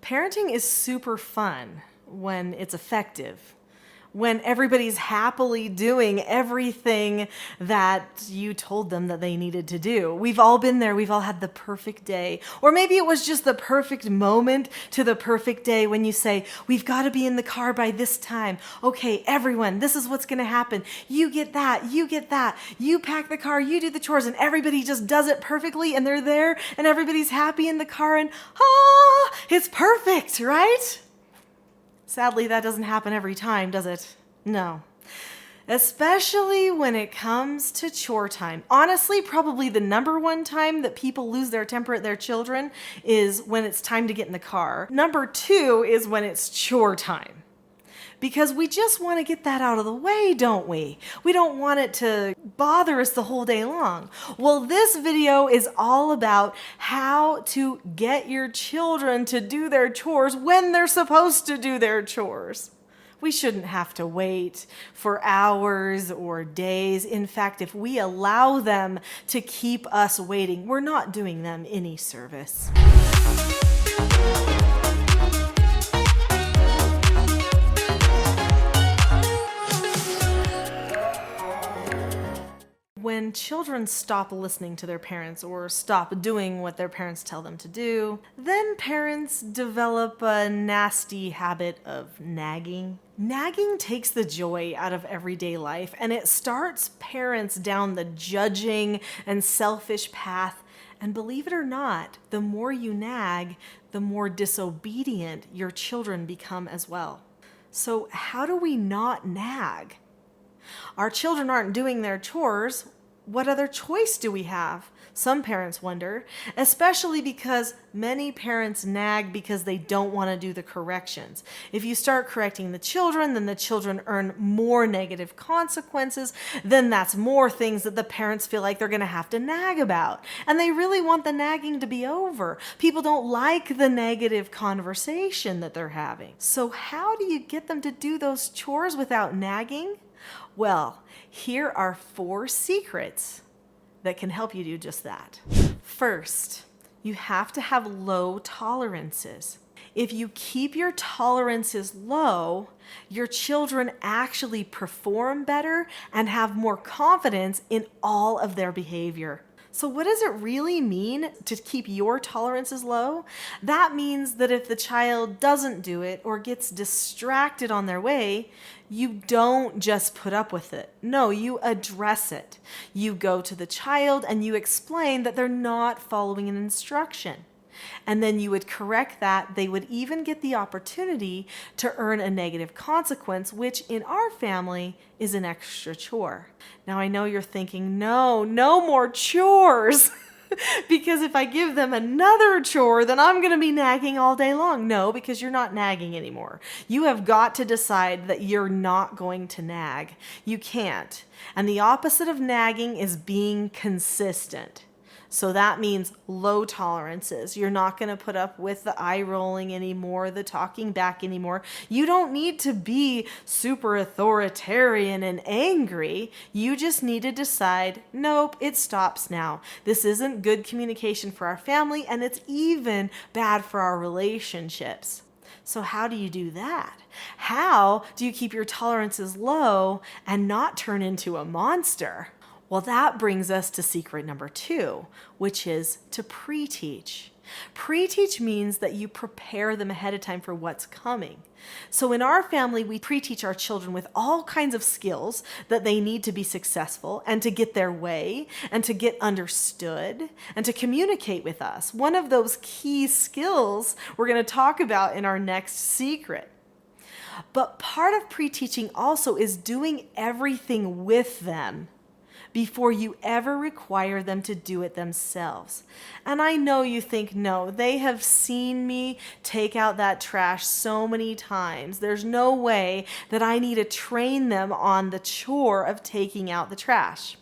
Parenting is super fun when it's effective, when everybody's happily doing everything that you told them that they needed to do. We've all been there. We've all had the perfect day. Or maybe it was just the perfect moment to the perfect day when you say, we've got to be in the car by this time. Okay, everyone, this is what's going to happen. You get that. You get that. You pack the car. You do the chores. And everybody just does it perfectly. And they're there. And everybody's happy in the car. And it's perfect, right? Sadly, that doesn't happen every time, does it? No. Especially when it comes to chore time. Honestly, probably the number one time that people lose their temper at their children is when it's time to get in the car. Number two is when it's chore time. Because we just want to get that out of the way, don't we? We don't want it to bother us the whole day long. Well, this video is all about how to get your children to do their chores when they're supposed to do their chores. We shouldn't have to wait for hours or days. In fact, if we allow them to keep us waiting, we're not doing them any service. When children stop listening to their parents or stop doing what their parents tell them to do, then parents develop a nasty habit of nagging. Nagging takes the joy out of everyday life, and it starts parents down the judging and selfish path. And believe it or not, the more you nag, the more disobedient your children become as well. So how do we not nag? Our children aren't doing their chores. What other choice do we have? Some parents wonder, especially because many parents nag because they don't want to do the corrections. If you start correcting the children, then the children earn more negative consequences. Then that's more things that the parents feel like they're going to have to nag about. And they really want the nagging to be over. People don't like the negative conversation that they're having. So how do you get them to do those chores without nagging? Well, here are 4 secrets that can help you do just that. First, you have to have low tolerances. If you keep your tolerances low, your children actually perform better and have more confidence in all of their behavior. So what does it really mean to keep your tolerances low? That means that if the child doesn't do it or gets distracted on their way, you don't just put up with it. No, you address it. You go to the child and you explain that they're not following an instruction. And then you would correct that. They would even get the opportunity to earn a negative consequence, which in our family is an extra chore. Now I know you're thinking, no more chores. Because if I give them another chore, then I'm going to be nagging all day long. No, because you're not nagging anymore. You have got to decide that you're not going to nag. You can't. And the opposite of nagging is being consistent. So that means low tolerances. You're not going to put up with the eye rolling anymore, the talking back anymore. You don't need to be super authoritarian and angry. You just need to decide, nope, it stops now. This isn't good communication for our family, and it's even bad for our relationships. So how do you do that? How do you keep your tolerances low and not turn into a monster? Well, that brings us to secret number 2, which is to pre-teach. Pre-teach means that you prepare them ahead of time for what's coming. So in our family, we pre-teach our children with all kinds of skills that they need to be successful and to get their way and to get understood and to communicate with us. One of those key skills we're going to talk about in our next secret. But part of pre-teaching also is doing everything with them before you ever require them to do it themselves. And I know you think, no, they have seen me take out that trash so many times. There's no way that I need to train them on the chore of taking out the trash.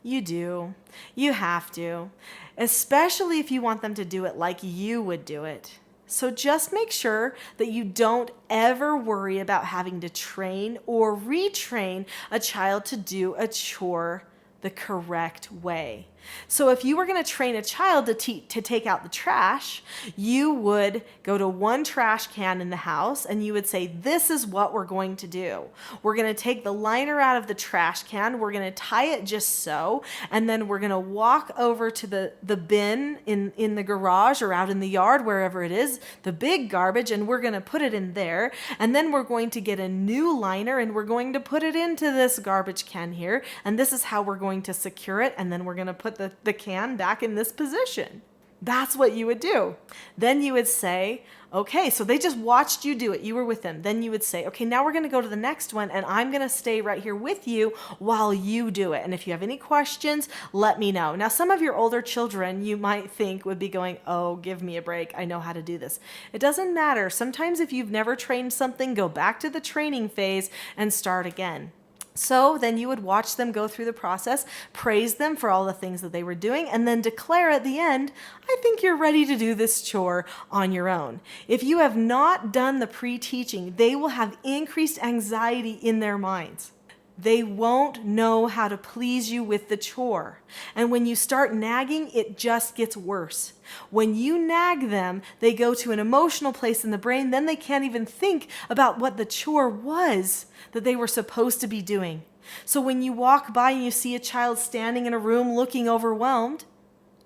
You do. You have to. Especially if you want them to do it like you would do it. So just make sure that you don't ever worry about having to train or retrain a child to do a chore the correct way. So if you were going to train a child to take out the trash, you would go to one trash can in the house and you would say, this is what we're going to do. We're going to take the liner out of the trash can. We're going to tie it just so. And then we're going to walk over to the bin in the garage or out in the yard, wherever it is, the big garbage, and we're going to put it in there. And then we're going to get a new liner and we're going to put it into this garbage can here. And this is how we're going to secure it. And then we're going to put the can back in this position. That's what you would do. Then you would say, okay, so they just watched you do it. You were with them. Then you would say, okay, now we're going to go to the next one and I'm going to stay right here with you while you do it. And if you have any questions, let me know. Now, some of your older children you might think would be going, oh, give me a break. I know how to do this. It doesn't matter. Sometimes if you've never trained something, go back to the training phase and start again. So then you would watch them go through the process, praise them for all the things that they were doing, and then declare at the end, I think you're ready to do this chore on your own. If you have not done the pre-teaching, they will have increased anxiety in their minds. They won't know how to please you with the chore. And when you start nagging, it just gets worse. When you nag them, they go to an emotional place in the brain, then they can't even think about what the chore was that they were supposed to be doing. So when you walk by and you see a child standing in a room looking overwhelmed,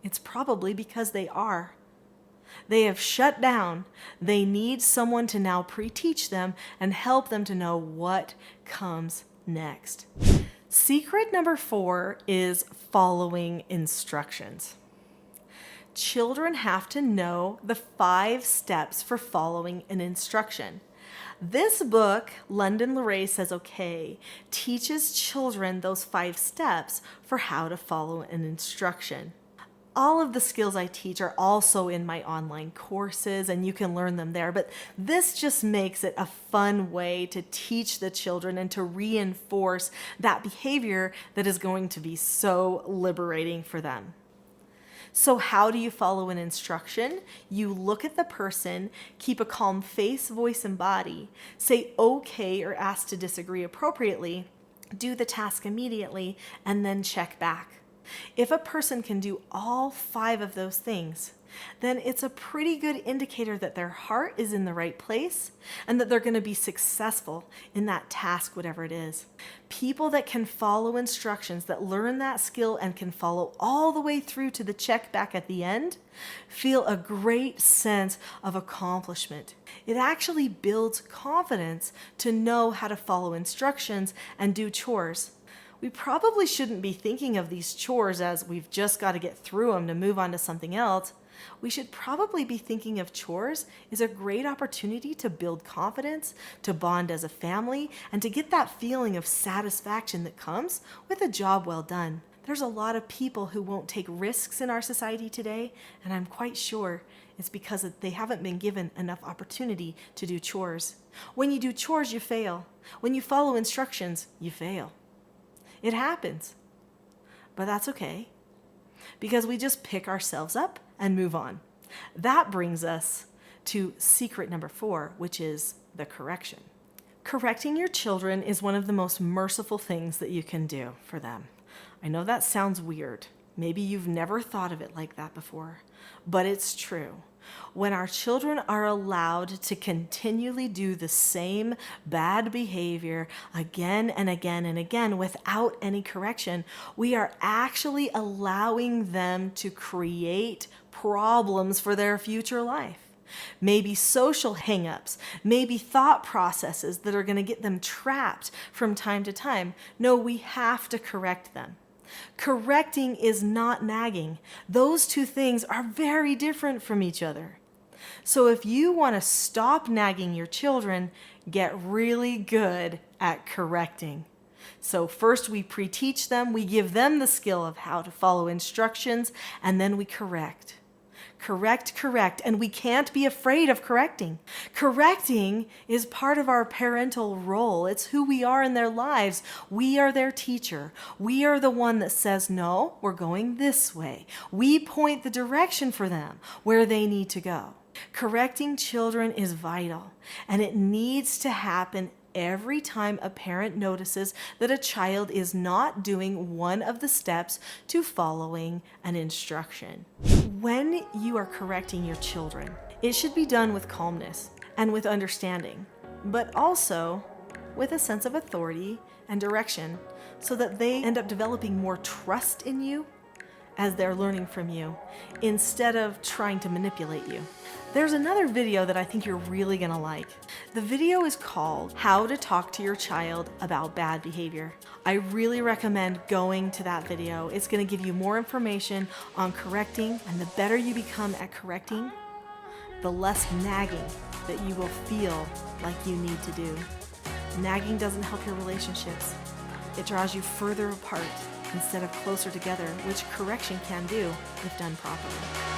it's probably because they are. They have shut down. They need someone to now pre-teach them and help them to know what comes next. Secret number 4 is following instructions. Children have to know the 5 steps for following an instruction. This book, London LeRae Says Okay, teaches children those 5 steps for how to follow an instruction. All of the skills I teach are also in my online courses, and you can learn them there. But this just makes it a fun way to teach the children and to reinforce that behavior that is going to be so liberating for them. So how do you follow an instruction? You look at the person, keep a calm face, voice, and body, say okay or ask to disagree appropriately, do the task immediately, and then check back. If a person can do all 5 of those things, then it's a pretty good indicator that their heart is in the right place and that they're going to be successful in that task, whatever it is. People that can follow instructions, that learn that skill and can follow all the way through to the check back at the end, feel a great sense of accomplishment. It actually builds confidence to know how to follow instructions and do chores. We probably shouldn't be thinking of these chores as we've just got to get through them to move on to something else. We should probably be thinking of chores as a great opportunity to build confidence, to bond as a family, and to get that feeling of satisfaction that comes with a job well done. There's a lot of people who won't take risks in our society today, and I'm quite sure it's because they haven't been given enough opportunity to do chores. When you do chores, you fail. When you follow instructions, you fail. It happens, but that's okay because we just pick ourselves up and move on. That brings us to secret number 4, which is the correction. Correcting your children is one of the most merciful things that you can do for them. I know that sounds weird. Maybe you've never thought of it like that before, but it's true. When our children are allowed to continually do the same bad behavior again and again and again without any correction, we are actually allowing them to create problems for their future life. Maybe social hang-ups, maybe thought processes that are going to get them trapped from time to time. No, we have to correct them. Correcting is not nagging. Those 2 things are very different from each other. So if you want to stop nagging your children, get really good at correcting. So first we pre-teach them, we give them the skill of how to follow instructions, and then we correct. Correct, and we can't be afraid of correcting. Correcting is part of our parental role. It's who we are in their lives. We are their teacher. We are the one that says, no, we're going this way. We point the direction for them where they need to go. Correcting children is vital, and it needs to happen every time a parent notices that a child is not doing one of the steps to following an instruction. When you are correcting your children, it should be done with calmness and with understanding, but also with a sense of authority and direction so that they end up developing more trust in you as they're learning from you instead of trying to manipulate you. There's another video that I think you're really gonna like. The video is called How to Talk to Your Child About Bad Behavior. I really recommend going to that video. It's gonna give you more information on correcting, and the better you become at correcting, the less nagging that you will feel like you need to do. Nagging doesn't help your relationships. It draws you further apart instead of closer together, which correction can do if done properly.